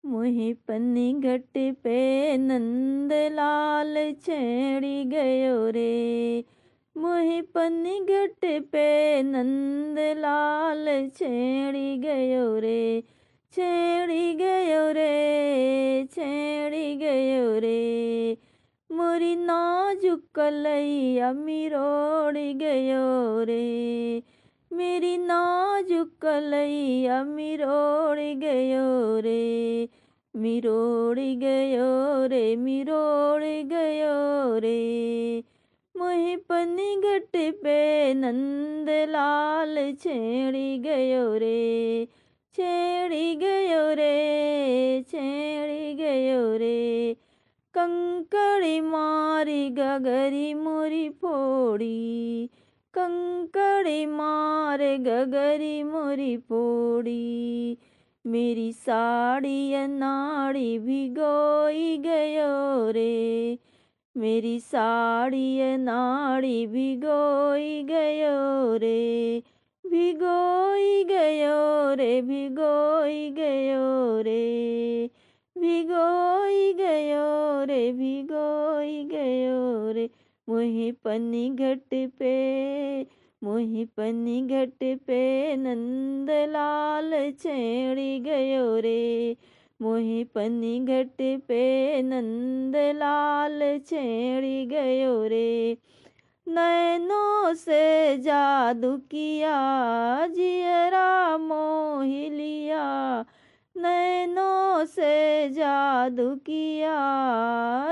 मोहे पन्नी घट पे नंदलाल छेड़ी गयो रे। मोहे पन्नी घट पे नंदलाल छेड़ी गयो रे। छेड़ी गयो रे, छेड़ी गयो रे। मोरी नाजुक कलैया मिरोड़ गयो रे। मेरी नाजुक कलैया मिरोड़ गयो रे। मिरोड़ गयो रे, मिरोड़ गयो रे। मोहे पन्नी घट पे नंदलाल छेड़ी गयो रे। छेड़ी गयो रे, छेड़ी गयो रे। कंकड़ी मारी गगरी मोरी फोड़ी। कंकड़ी मारे गगरी मोरी फोड़ी। मेरी साड़ी नाड़ी भिगोई गयो रे। मेरी साड़ी नाड़ी भिगोई गयो रे। भिगोई गयो रे, भिगोई गयो रे। भिगोई गयो रे, भिगोई गयो रे। मोहे पन्नी घट पे, मोहे पन्नी घट पे नंदलाल छेड़ी गयो रे। मोहे पन्नी घट पे नंदलाल छेड़ी गयो रे। नैनों से जादू किया जियरा मोह लिया। नैनों से जादू किया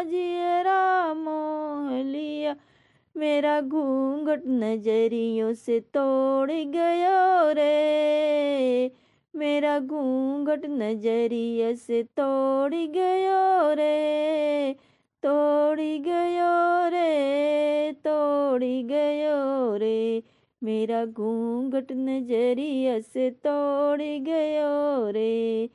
जियरा मोह लिया। मेरा घूंघट नजरियों से तोड़ गयो रे। मेरा घूंघट नजरिया से तोड़ गयो रे। तोड़ गयो रे, तोड़ गयो रे। मेरा घूंघट नजरिया से तोड़ गयो रे।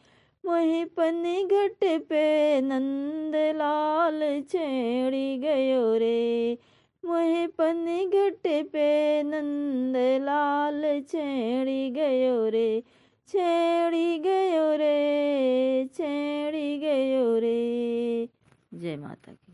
मोहे पन्नी घट पे नंदलाल छेड़ी गयो रे। मोहे पन्नी घट पे नंदलाल छेड़ी गयो रे। छेड़ी गयो रे, छेड़ी गयो रे। जय माता की।